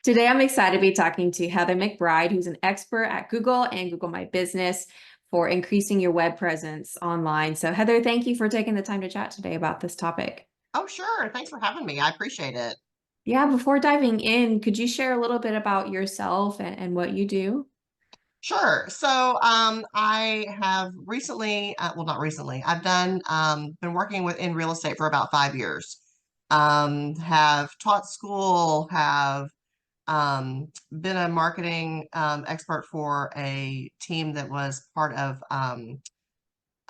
Today, I'm excited to be talking to Heather Mcbride, who's an expert at Google and Google My Business for increasing your web presence online. So, Heather, thank you for taking the time to chat today about this topic. Oh, sure. Thanks for having me. I appreciate it. Yeah, before diving in, could you share a little bit about yourself and what you do? Sure. I have recently, well, not recently, I've been working in real estate for about 5 years. Have taught school, have been a marketing expert for a team that was part of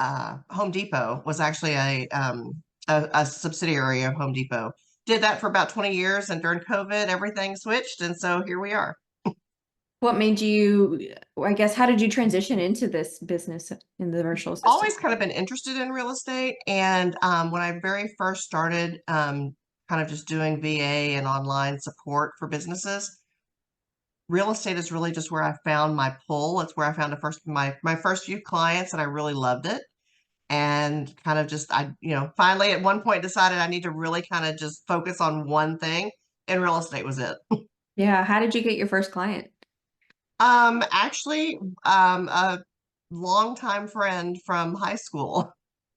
Home Depot, was actually a subsidiary of Home Depot. Did that for about 20 years, and during COVID, everything switched, and so here we are. What made you, I guess, how did you transition into this business in the virtual assistant? Always kind of been interested in real estate. And when I very first started kind of just doing VA and online support for businesses, real estate is really just where I found my pull. It's where I found my first few clients, and I really loved it. And kind of just finally at one point decided I need to really kind of just focus on one thing, and real estate was it. Yeah, how did you get your first client? Actually, a longtime friend from high school.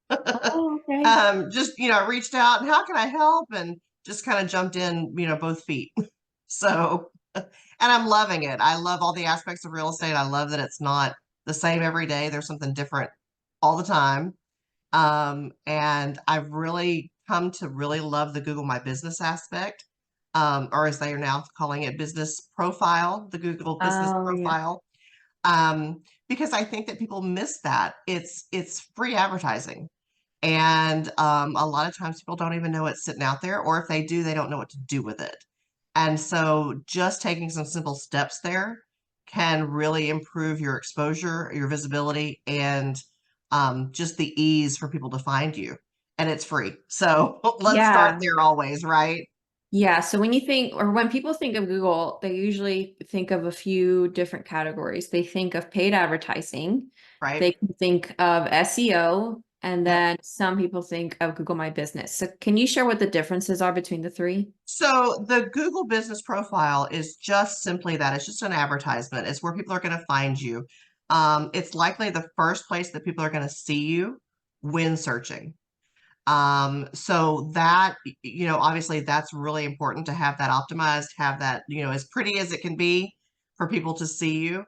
Oh, okay. Just, I reached out and how can I help? And just kind of jumped in, both feet. So, and I'm loving it. I love all the aspects of real estate. I love that it's not the same every day. There's something different all the time. And I've really come to really love the Google My Business aspect, or as they are now calling it, business profile, the Google business Oh, yeah. profile. Because I think that people miss that. It's free advertising. And a lot of times people don't even know it's sitting out there, or if they do, they don't know what to do with it. And so just taking some simple steps there can really improve your exposure, your visibility, and just the ease for people to find you. And it's free. So let's start Yeah. there always, right? Yeah, so when you think, or when people think of Google, they usually think of a few different categories. They think of paid advertising, Right. they can think of SEO, and Yep. then some people think of Google My Business. So can you share what the differences are between the three? So the Google business profile is just simply that. It's just an advertisement. It's where people are going to find you. It's likely the first place that people are going to see you when searching. So that, obviously that's really important to have that optimized, have that, as pretty as it can be for people to see you.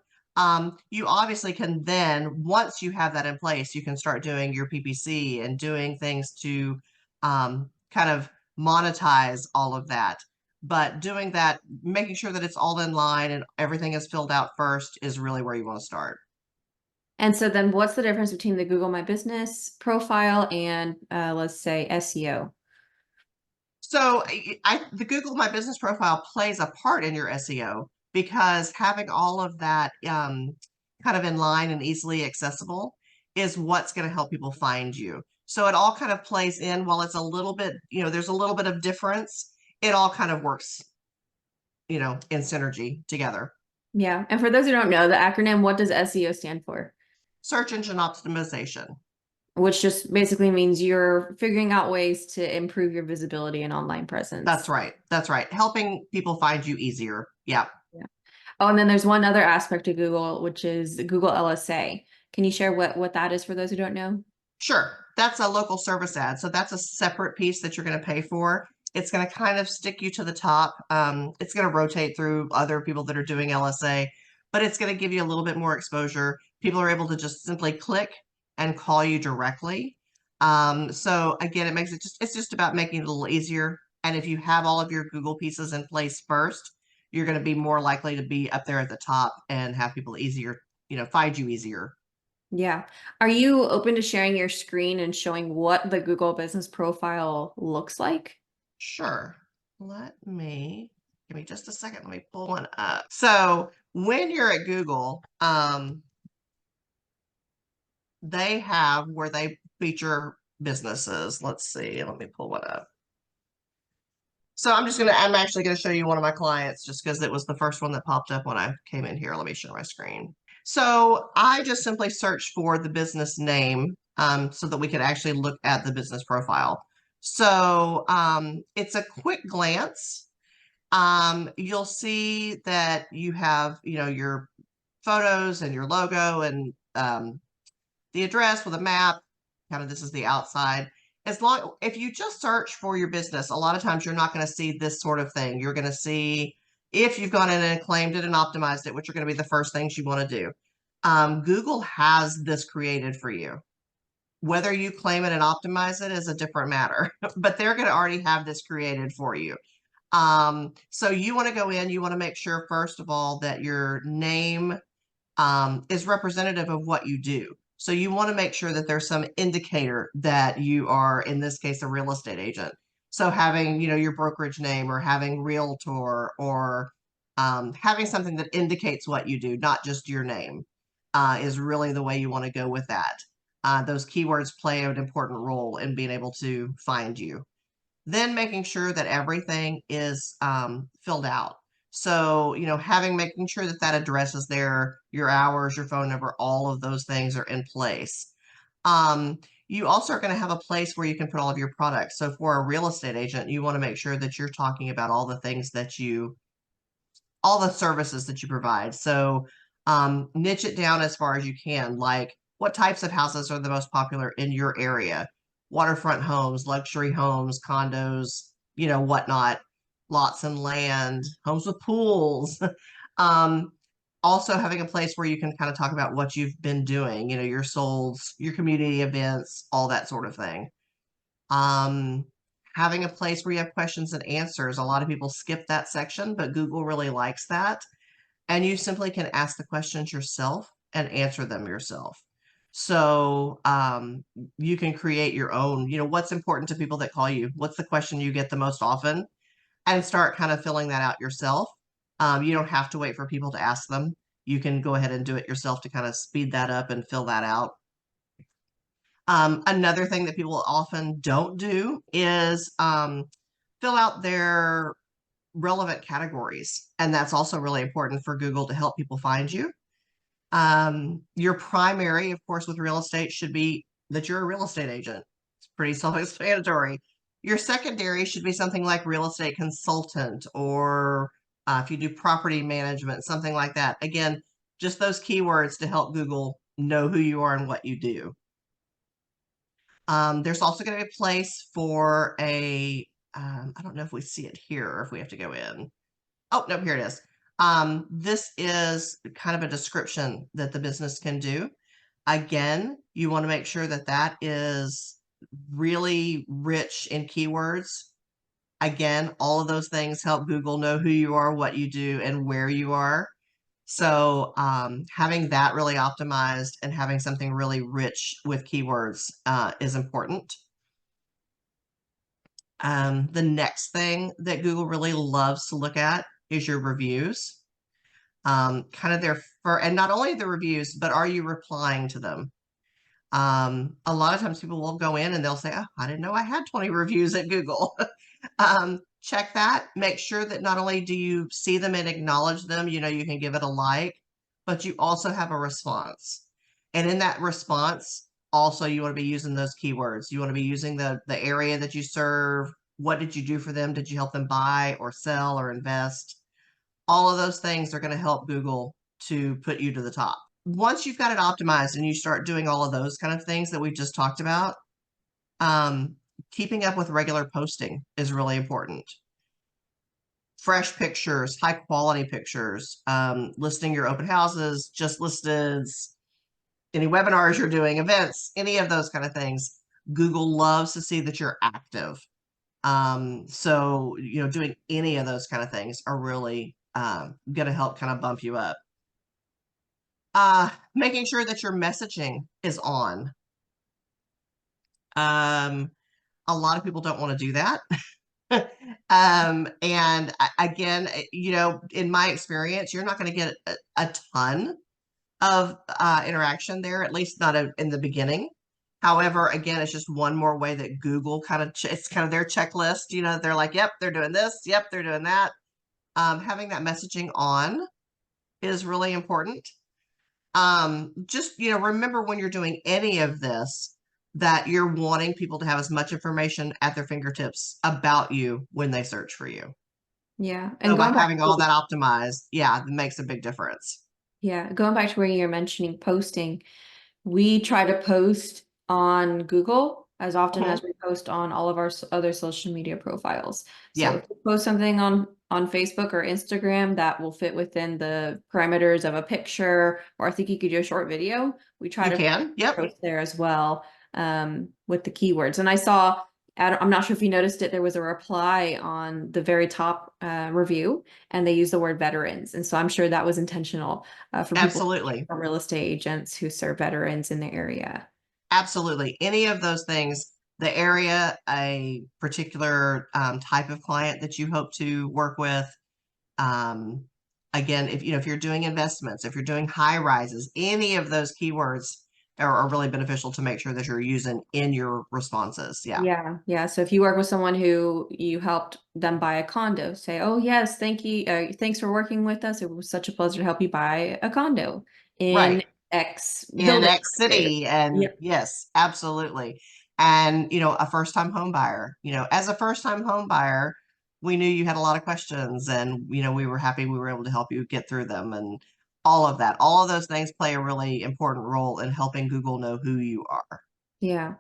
You obviously can then, once you have that in place, you can start doing your PPC and doing things to kind of monetize all of that. But doing that, making sure that it's all in line and everything is filled out first is really where you want to start. And so then what's the difference between the Google My Business profile and let's say SEO? So the Google My Business profile plays a part in your SEO because having all of that kind of in line and easily accessible is what's going to help people find you. So it all kind of plays in while it's a little bit, there's a little bit of difference. It all kind of works, in synergy together. Yeah, and for those who don't know, the acronym, what does SEO stand for? Search engine optimization. Which just basically means you're figuring out ways to improve your visibility and online That's presence. right. That's right. Helping people find you easier. Yeah. Yeah. Oh, and then there's one other aspect of Google, which is Google LSA. Can you share what that is for those who don't know? Sure. That's a local service ad. So that's a separate piece that you're going to pay for. It's going to kind of stick you to the top. It's going to rotate through other people that are doing LSA, but it's going to give you a little bit more exposure. People are able to just simply click and call you directly. So again, it's just about making it a little easier. And if you have all of your Google pieces in place first, you're going to be more likely to be up there at the top and have people easier, find you easier. Yeah. Are you open to sharing your screen and showing what the Google business profile looks like? Sure. Give me just a second. Let me pull one up. So when you're at Google, they have where they feature businesses. Let's see. Let me pull one up. So I'm actually gonna show you one of my clients just because it was the first one that popped up when I came in here. Let me share my screen. So I just simply searched for the business name so that we could actually look at the business profile. So it's a quick glance. You'll see that you have, your photos and your logo and the address with a map. Kind of this is the outside. If you just search for your business, a lot of times you're not going to see this sort of thing. You're going to see if you've gone in and claimed it and optimized it, which are going to be the first things you want to do. Google has this created for you. Whether you claim it and optimize it is a different matter, but they're going to already have this created for you. So you want to go in, you want to make sure, first of all, that your name is representative of what you do. So you want to make sure that there's some indicator that you are, in this case, a real estate agent. So having, your brokerage name or having realtor or having something that indicates what you do, not just your name, is really the way you want to go with that. Those keywords play an important role in being able to find you. Then making sure that everything is filled out. So, making sure that that address is there, your hours, your phone number, all of those things are in place. You also are going to have a place where you can put all of your products. So for a real estate agent, you want to make sure that you're talking about all the things all the services that you provide. So niche it down as far as you can, like what types of houses are the most popular in your area? Waterfront homes, luxury homes, condos, whatnot, lots and land, homes with pools. um, Also having a place where you can kind of talk about what you've been doing, your solds, your community events, all that sort of thing. Um, Having a place where you have questions and answers. A lot of people skip that section, but Google really likes that. And you simply can ask the questions yourself and answer them yourself. So you can create your own, what's important to people that call you? What's the question you get the most often? And start kind of filling that out yourself. You don't have to wait for people to ask them. You can go ahead and do it yourself to kind of speed that up and fill that out. Another thing that people often don't do is fill out their relevant categories. And that's also really important for Google to help people find you. Your primary, of course, with real estate should be that you're a real estate agent. It's pretty self-explanatory. Your secondary should be something like real estate consultant or if you do property management, something like that. Again, just those keywords to help Google know who you are and what you do. There's also going to be a place for I don't know if we see it here or if we have to go in. Oh, no, here it is. This is kind of a description that the business can do. Again, you want to make sure that that is really rich in keywords. Again, all of those things help Google know who you are, what you do, and where you are. So having that really optimized and having something really rich with keywords is important. The next thing that Google really loves to look at is your reviews. Kind of and not only the reviews, but are you replying to them? A lot of times people will go in and they'll say, oh, I didn't know I had 20 reviews at Google. Check that. Make sure that not only do you see them and acknowledge them, you can give it a like, but you also have a response. And in that response, also you want to be using those keywords. You want to be using the area that you serve. What did you do for them? Did you help them buy or sell or invest? All of those things are going to help Google to put you to the top. Once you've got it optimized and you start doing all of those kind of things that we just talked about, keeping up with regular posting is really important. Fresh pictures, high quality pictures, listing your open houses, just listeds, any webinars you're doing, events, any of those kind of things. Google loves to see that you're active. So, doing any of those kind of things are really going to help kind of bump you up. Making sure that your messaging is on. A lot of people don't want to do that. And again, in my experience, you're not going to get a ton of interaction there, at least not in the beginning. However, again, it's just one more way that Google it's kind of their checklist. They're like, yep, they're doing this. Yep, they're doing that. Having that messaging on is really important. Just, remember when you're doing any of this, that you're wanting people to have as much information at their fingertips about you when they search for you. Yeah. So And by going back having all to, that optimized, yeah, it makes a big difference. yeah, going back to where you're mentioning posting, we try to post on Google as often Mhm. as we post on all of our other social media profiles. So Yeah, if you post something on Facebook or Instagram that will fit within the parameters of a picture, or I think you could do a short video, we try you to can. Yep. post there as well, with the keywords. And I saw, I'm not sure if you noticed it, there was a reply on the very top review, and they used the word veterans. And so I'm sure that was intentional for people, Absolutely. for real estate agents who serve veterans in the area. Absolutely. Any of those things, the area, a particular type of client that you hope to work with. Um, Again, if you know if you're doing investments, if you're doing high rises, any of those keywords are really beneficial to make sure that you're using in your responses. Yeah. Yeah, yeah. So if you work with someone who you helped them buy a condo, say, "Oh yes, thank you, thanks for working with us. It was such a pleasure to help you buy a condo in Right. X In building." X city. And Yep. yes, absolutely. And, a first time home buyer, as a first time home buyer, we knew you had a lot of questions and, we were happy we were able to help you get through them and all of that. All of those things play a really important role in helping Google know who you are. Yeah.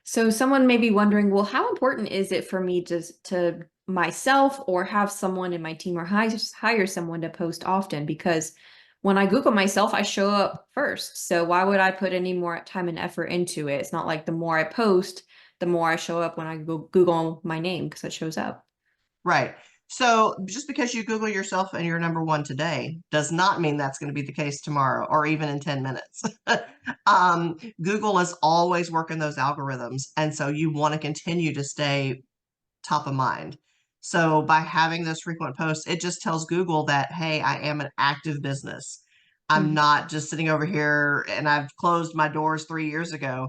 So someone may be wondering, well, how important is it for me to myself or have someone in my team or hire someone to post often? Because when I Google myself, I show up first. So why would I put any more time and effort into it? It's not like the more I post, the more I show up when I Google my name because it shows up. Right. So just because you Google yourself and you're number one today does not mean that's going to be the case tomorrow or even in 10 minutes. Google is always working those algorithms. And so you want to continue to stay top of mind. So by having those frequent posts, it just tells Google that, hey, I am an active business. I'm Mhm. not just sitting over here and I've closed my doors 3 years ago.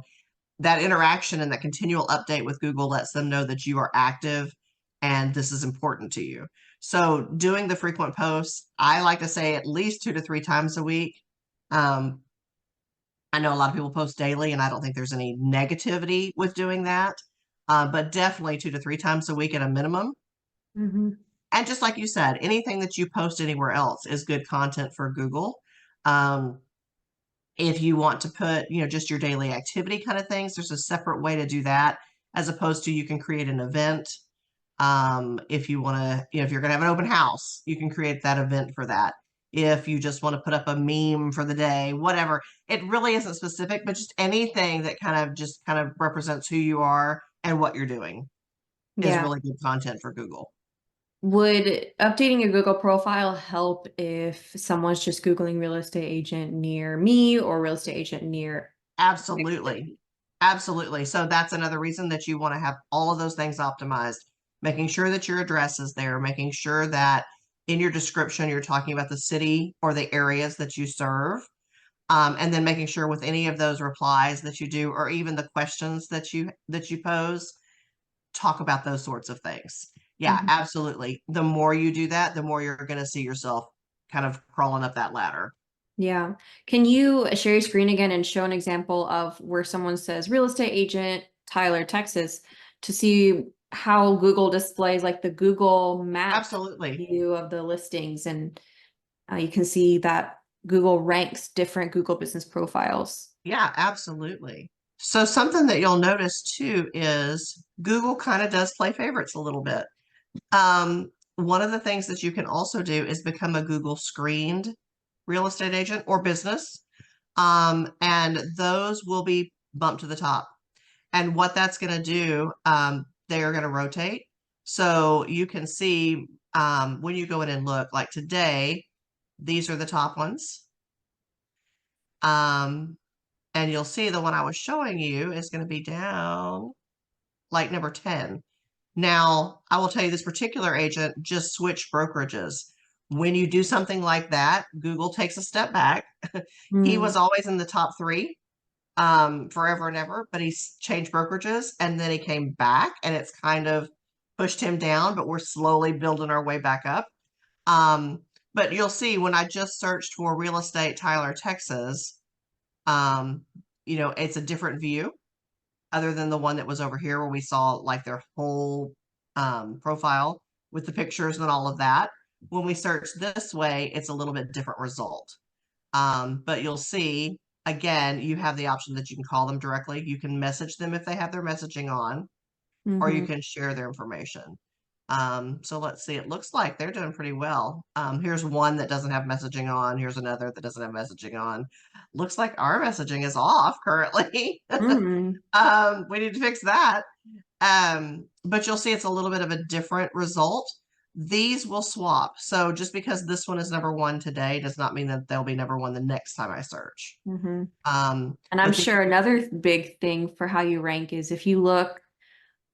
That interaction and that continual update with Google lets them know that you are active and this is important to you. So doing the frequent posts, I like to say at least 2 to 3 times a week. Um, I know a lot of people post daily, and I don't think there's any negativity with doing that, but definitely 2 to 3 times a week at a minimum. Mhm. And just like you said, anything that you post anywhere else is good content for Google. Um, if you want to put, just your daily activity kind of things, there's a separate way to do that, as opposed to you can create an event. If you want to, if you're going to have an open house, you can create that event for that. If you just want to put up a meme for the day, whatever, it really isn't specific, but just anything that kind of represents who you are and what you're doing is Yeah. really good content for Google. Would updating your Google profile help if someone's just Googling real estate agent near me or real estate agent near next Absolutely. city? Absolutely. So that's another reason that you want to have all of those things optimized, making sure that your address is there, making sure that in your description you're talking about the city or the areas that you serve. And then making sure with any of those replies that you do, or even the questions that you pose, talk about those sorts of things. Yeah, Mhm. absolutely. The more you do that, the more you're going to see yourself kind of crawling up that ladder. Yeah. Can you share your screen again and show an example of where someone says real estate agent, Tyler, Texas, to see how Google displays like the Google map Absolutely. view of the listings, and you can see that Google ranks different Google business profiles. Yeah, absolutely. So something that you'll notice too is Google kind of does play favorites a little bit. One of the things that you can also do is become a Google screened real estate agent or business. And those will be bumped to the top. And what that's going to do, they are going to rotate. So you can see when you go in and look, like today, these are the top ones. Um, and you'll see the one I was showing you is going to be down like number 10. Now, I will tell you this particular agent just switched brokerages. When you do something like that, Google takes a step back. He Mm, was always in the top three forever and ever, but he's changed brokerages and then he came back and it's kind of pushed him down, but we're slowly building our way back up. Um, but you'll see when I just searched for real estate Tyler, Texas, um, it's a different view other than the one that was over here where we saw like their whole profile. with the pictures and all of that. When we search this way, it's a little bit different result. But you'll see, again, you have the option that you can call them directly. You can message them if they have their messaging on, or you Mm-hmm. can share their information. So let's see, it looks like they're doing pretty well. Here's one that doesn't have messaging on. Here's another that doesn't have messaging on. Looks like our messaging is off currently. Mm-hmm. We need to fix that. But you'll see it's a little bit of a different result. These will swap. So just because this one is number one today does not mean that they'll be number one the next time I search. Mm-hmm. And I'm But the sure another big thing for how you rank is if you look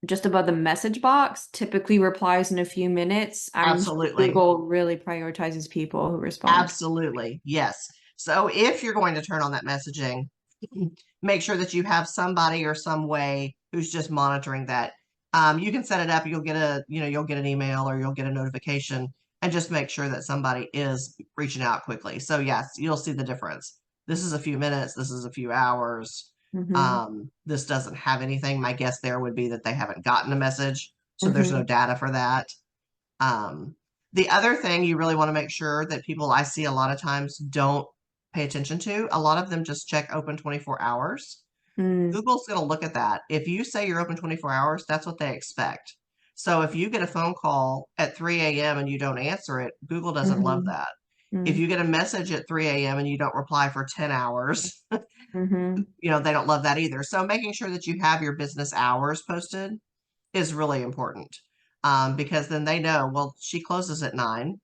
just above the message box, typically replies in a few minutes. I'm sure absolutely. Google really prioritizes people who respond. Absolutely. Yes. So if you're going to turn on that messaging, make sure that you have somebody or some way who's just monitoring that. You can set it up. You'll get you'll get an email or you'll get a notification and just make sure that somebody is reaching out quickly. So yes, you'll see the difference. This is a few minutes. This is a few hours. Mm-hmm. This doesn't have anything. My guess there would be that they haven't gotten a message. So there's no Mm-hmm. data for that. Um, the other thing you really want to make sure that people I see a lot of times don't pay attention to, a lot of them just check open 24 hours. Mm-hmm. Google's going to look at that. If you say you're open 24 hours, that's what they expect. So if you get a phone call at 3 a.m. and you don't answer it, Google doesn't love that. If you get a message at 3 a.m. and you don't reply for 10 hours, Mm-hmm. they don't love that either. So making sure that you have your business hours posted is really important, because then they know, well, she closes at 9.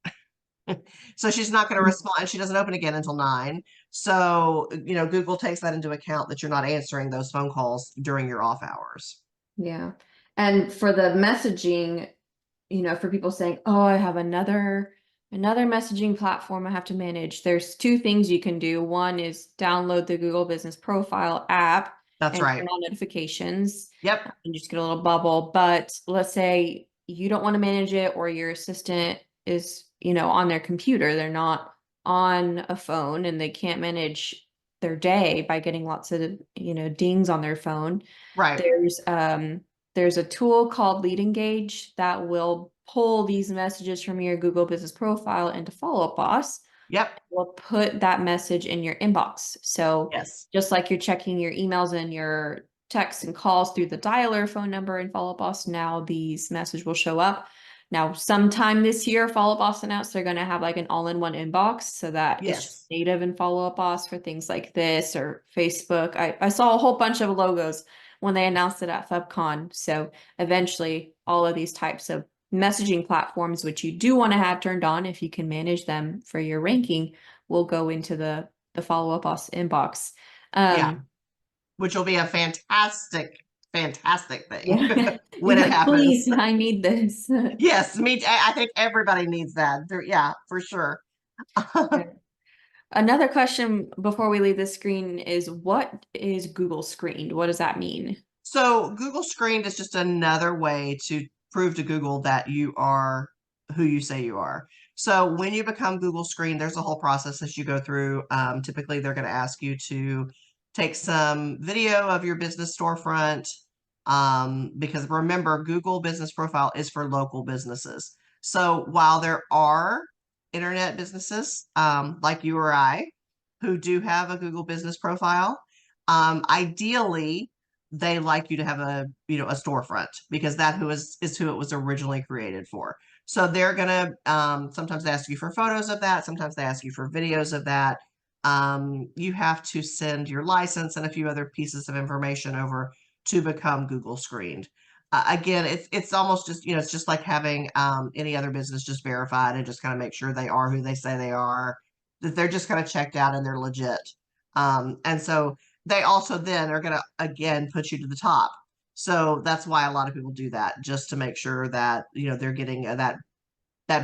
So she's not going to respond. She doesn't open again until 9. So, Google takes that into account that you're not answering those phone calls during your off hours. Yeah. And for the messaging, for people saying, "Oh, I have another messaging platform I have to manage." There's two things you can do. One is download the Google Business Profile app That's and right. turn on notifications Yep. and just get a little bubble. But let's say you don't want to manage it or your assistant is, on their computer. They're not on a phone and they can't manage their day by getting lots of, dings on their phone. Right. There's a tool called Lead Engage that will pull these messages from your Google Business Profile into Follow Up Boss. Yep. Will put that message in your inbox. So Yes. just like you're checking your emails and your texts and calls through the dialer phone number in Follow Up Boss, now these messages will show up. Now, sometime this year, Follow Up Boss announced they're going to have like an all-in-one inbox so that it's just Yes. native in Follow Up Boss for things like this or Facebook. I saw a whole bunch of logos when they announced it at FubCon. So eventually, all of these types of messaging platforms, which you do want to have turned on if you can manage them for your ranking, will go into the Follow Up Boss inbox. Yeah. Um, Which will be a fantastic, fantastic thing yeah, when you're it like, happens. please, I need this. Yes, I think everybody needs that. Yeah, for sure. Another question before we leave the screen is what is Google screened? What does that mean? So Google Screened is just another way to prove to Google that you are who you say you are. So when you become Google Screened, there's a whole process that you go through. Typically, they're going to ask you to take some video of your business storefront, because remember, Google Business Profile is for local businesses. So while there are internet businesses, like you or I who do have a Google Business Profile, ideally they like you to have a storefront because that is who it was originally created for. So they're gonna sometimes ask you for photos of that, sometimes they ask you for videos of that. You have to send your license and a few other pieces of information over to become Google screened. Again, it's almost just it's just like having any other business just verified and just kind of make sure they are who they say they are, that they're just kind of checked out and they're legit. And so they also then are going to again put you to the top. So that's why a lot of people do that, just to make sure that they're getting that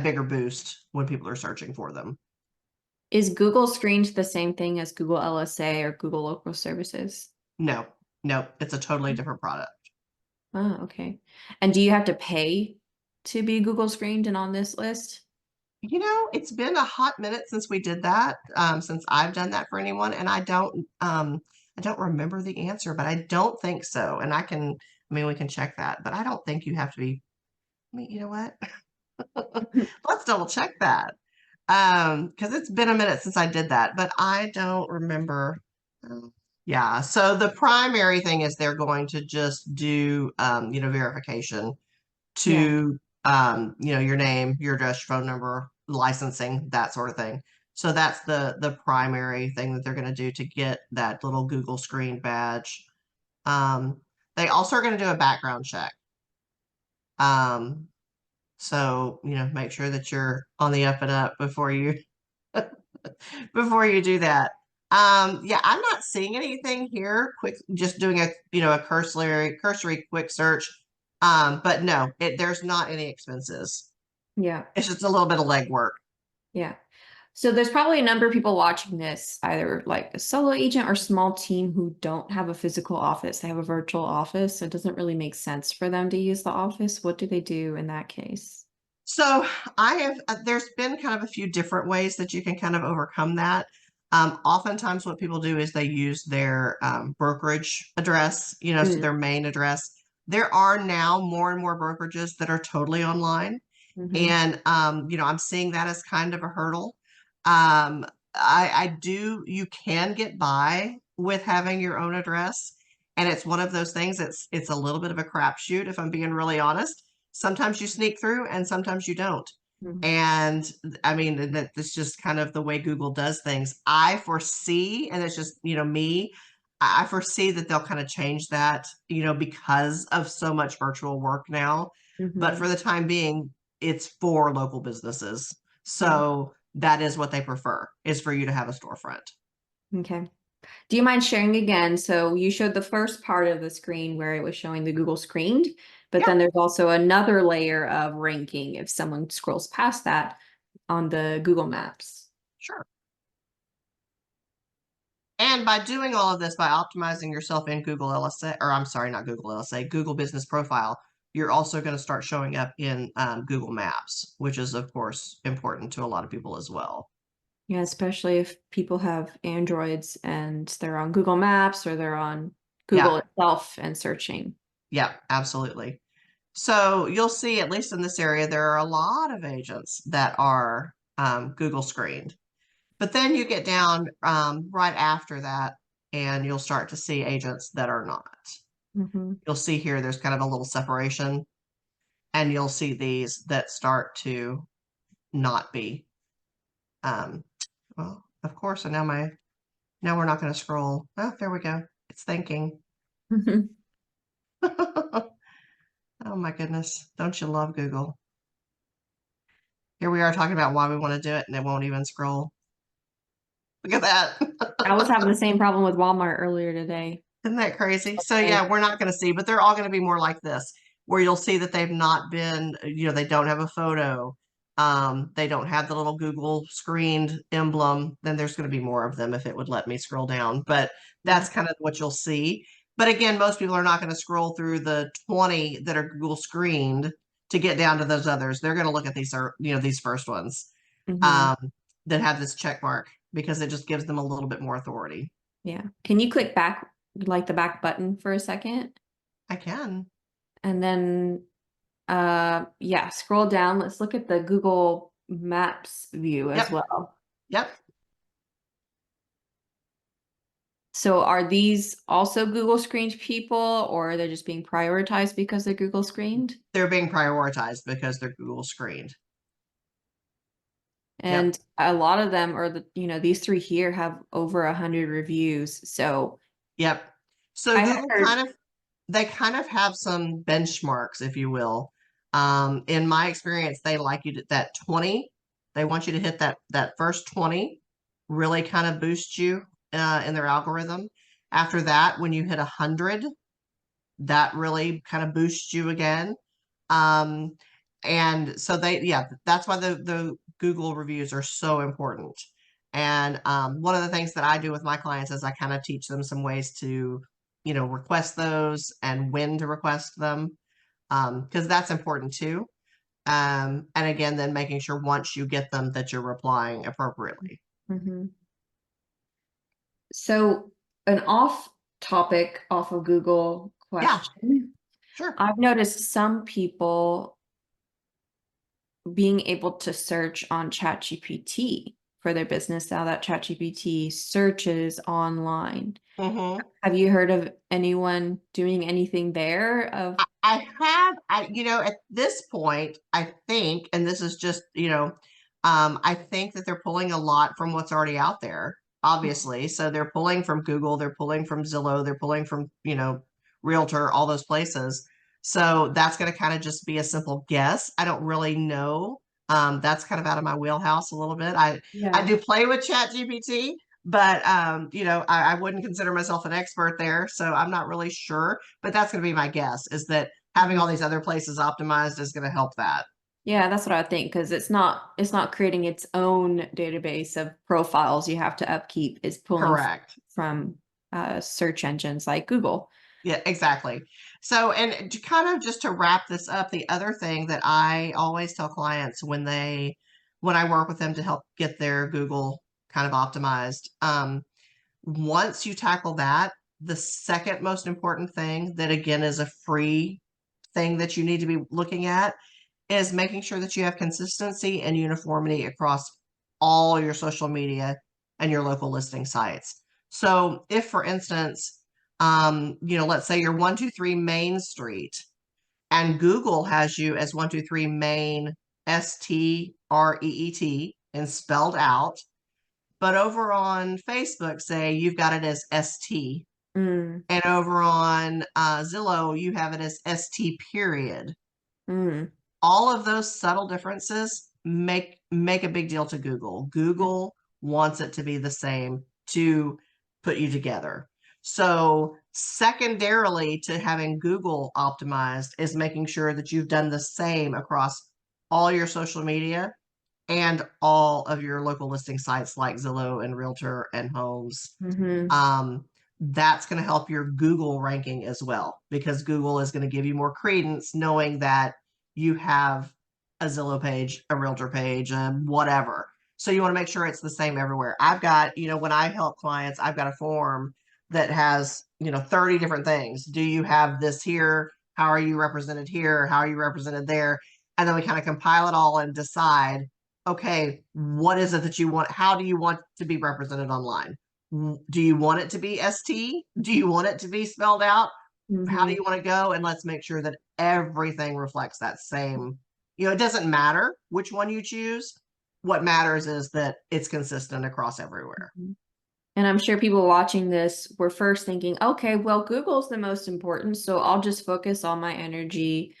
bigger boost when people are searching for them. Is Google screened the same thing as Google LSA or Google Local Services? No, no, it's a totally different product. Oh, okay. And do you have to pay to be Google screened and on this list? It's been a hot minute since we did that, since I've done that for anyone, and I don't remember the answer, but I don't think so. And we can check that, but I don't think you have to be. I mean, you know what? Let's double check that. Because it's been a minute since I did that, but I don't remember. Yeah, so the primary thing is they're going to just do verification Yeah. to your name, your address, your phone number, licensing, that sort of thing. So that's the primary thing that they're going to do to get that little Google screen badge. Um, they also are going to do a background check. Um, so make sure that you're on the up and up before you before you do that. Yeah, I'm not seeing anything here. Quick, just doing a cursory quick search. But no, there's not any expenses. Yeah. It's just a little bit of legwork. Yeah. So there's probably a number of people watching this, either like a solo agent or small team who don't have a physical office. They have a virtual office. So it doesn't really make sense for them to use the office. What do they do in that case? So there's been kind of a few different ways that you can kind of overcome that. Oftentimes what people do is they use their brokerage address, so Mm, their main address. There are now more and more brokerages that are totally online. mhm, And I'm seeing that as kind of a hurdle. Um, you can get by with having your own address. And it's one of those things it's a little bit of a crapshoot, if I'm being really honest. Sometimes you sneak through and sometimes you don't. mhm, And I mean, that's just kind of the way Google does things. I foresee, and it's just, me, I foresee that they'll kind of change that, because of so much virtual work now. But mhm. for the time being, it's for local businesses. Yeah. So that is what they prefer, is for you to have a storefront. Okay. Do you mind sharing again? So you showed the first part of the screen where it was showing the Google screened, but Yeah, then there's also another layer of ranking if someone scrolls past that on the Google Maps. sure. And by doing all of this, by optimizing yourself in Google LSA, or I'm sorry, not Google LSA, Google Business Profile, you're also going to start showing up in Google Maps, which is, of course, important to a lot of people as well. Yeah, especially if people have Androids and they're on Google Maps or they're on Yeah, Google itself and searching. yeah, absolutely. So you'll see, at least in this area, there are a lot of agents that are Google screened. But then you get down right after that, and you'll start to see agents that are not. Hmm. You'll see here, there's kind of a little separation, and you'll see these that start to not be. Um, well, of course, and now we're not going to scroll. Oh, there we go. It's thinking. Oh my goodness. Don't you love Google? Here we are talking about why we want to do it, and it won't even scroll. Look at that. I was having the same problem with Walmart earlier today. Isn't that crazy? So Okay. yeah, we're not going to see, but they're all going to be more like this, where you'll see that they've not been, they don't have a photo. They don't have the little Google screened emblem. Then there's going to be more of them if it would let me scroll down. But Yeah. that's kind of what you'll see. But again, most people are not going to scroll through the 20 that are Google screened to get down to those others. They're going to look at these first ones Hmm. um, that have this check mark because it just gives them a little bit more authority. Yeah. Can you click back, like the back button for a second? I can. And then, yeah, scroll down. Let's look at the Google Maps view as Yep. well. Yep. So are these also Google screened people, or are they just being prioritized because they're Google screened? They're being prioritized because they're Google screened. Yep. And a lot of them are these three here have over 100 reviews. So Yep. So I Google heard, they kind of have some benchmarks, if you will. In my experience, they like you to that 20. They want you to hit that first 20, really kind of boost you in their algorithm. After that, when you hit 100, that really kind of boosts you again. Um, and so yeah, that's why the Google reviews are so important. And one of the things that I do with my clients is I kind of teach them some ways to, request those and when to request them, because that's important too. And again, then making sure once you get them that you're replying appropriately. mhm. So an off topic, off of Google Yeah, question. sure. I've noticed some people being able to search on ChatGPT for their business now that ChatGPT searches online. Mhm. Have you heard of anyone doing anything there of At this point, I think, and this is just, I think that they're pulling a lot from what's already out there, obviously. So they're pulling from Google, they're pulling from Zillow, they're pulling from, Realtor, all those places. So that's going to kind of just be a simple guess. I don't really know. That's kind of out of my wheelhouse a little bit. I yeah. do play with Chat GPT, but I wouldn't consider myself an expert there, so I'm not really sure. But that's going to be my guess, is that having Mhm. all these other places optimized is going to help that. Yeah, that's what I think because it's not creating its own database of profiles you have to upkeep. It's pulling Correct. from search engines like Google. Yeah, exactly. So, and to kind of just to wrap this up, the other thing that I always tell clients when I work with them to help get their Google kind of optimized, once you tackle that, the second most important thing that again is a free thing that you need to be looking at is making sure that you have consistency and uniformity across all your social media and your local listing sites. So if, for instance, let's say you're 123 Main Street and Google has you as 123 Main Street and spelled out, but over on Facebook, say you've got it as ST, Mm, and over on Zillow, you have it as ST period. mm, All of those subtle differences make a big deal to Google. Google wants it to be the same to put you together. So, secondarily to having Google optimized is making sure that you've done the same across all your social media and all of your local listing sites like Zillow and Realtor and Homes. mm-hmm, um, that's going to help your Google ranking as well, because Google is going to give you more credence knowing that you have a Zillow page, a Realtor page, whatever. So you want to make sure it's the same everywhere. I've got, when I help clients, I've got a form that has, 30 different things. Do you have this here? How are you represented here? How are you represented there? And then we kind of compile it all and decide, okay, what is it that you want? How do you want to be represented online? Do you want it to be ST? Do you want it to be spelled out? How do mm-hmm, you want to go? And let's make sure that everything reflects that same. It doesn't matter which one you choose. What matters is that it's consistent across everywhere. mm-hmm. And I'm sure people watching this were first thinking, okay, well, Google's the most important, so I'll just focus all my energy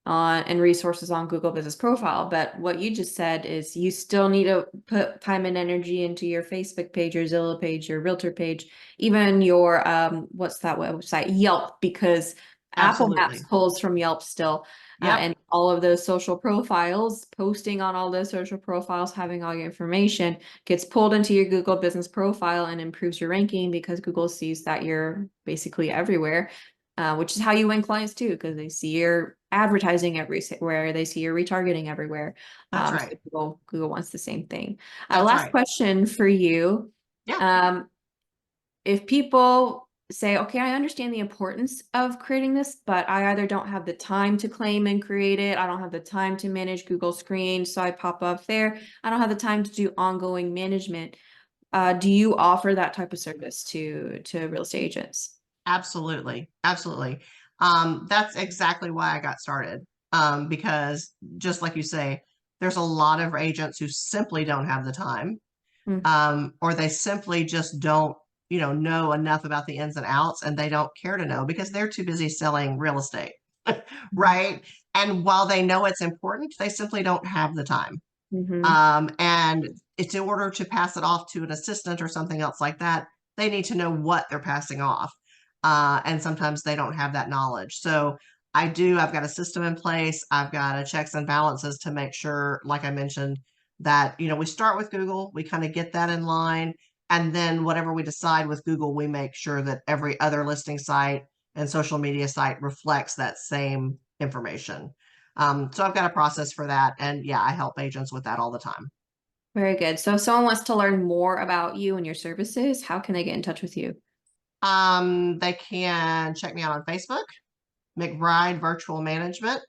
on and resources on Google Business Profile. But what you just said is you still need to put time and energy into your Facebook page, your Zillow page, your Realtor page, even your what's that website? Yelp, because Apple Maps Absolutely. pulls from Yelp still. Yep. And all of those social profiles, posting on all those social profiles, having all your information gets pulled into your Google Business Profile and improves your ranking because Google sees that you're basically everywhere, which is how you win clients too, because they see your advertising everywhere, they see your retargeting everywhere. That's So right. Google wants the same thing. That's Last right. question for you. Yeah. Um, if people say, okay, I understand the importance of creating this, but I either don't have the time to claim and create it, I don't have the time to manage Google Screens, so I pop up there. I don't have the time to do ongoing management. Do you offer that type of service to real estate agents? Absolutely. Absolutely. That's exactly why I got started. Because just like you say, there's a lot of agents who simply don't have the time, Mm, or they simply just don't, know enough about the ins and outs, and they don't care to know because they're too busy selling real estate, mhm, right? And while they know it's important, they simply don't have the time. mhm, And it's in order to pass it off to an assistant or something else like that, they need to know what they're passing off. And sometimes they don't have that knowledge. So I've got a system in place. I've got a checks and balances to make sure, like I mentioned, that, we start with Google, we kind of get that in line. And then whatever we decide with Google, we make sure that every other listing site and social media site reflects that same information. So I've got a process for that. And yeah, I help agents with that all the time. very good. So if someone wants to learn more about you and your services, how can they get in touch with you? They can check me out on Facebook, McBride Virtual Management.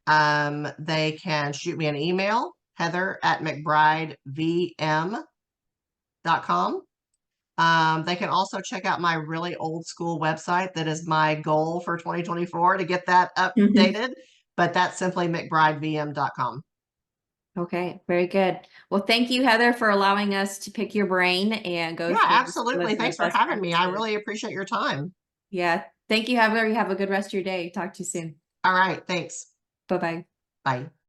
They can shoot me an email, heather@mcbridevm.com. They can also check out my really old school website that is my goal for 2024 to get that Mhm. updated, but that's simply mcbridevm.com. Okay, very good. Well, thank you, Heather, for allowing us to pick your brain and go Yeah, through some absolutely. of the Thanks for best having me. I practices. really appreciate your time. Yeah. Thank you, Heather. You have a good rest of your day. Talk to you soon. All right, thanks. Bye-bye. Bye.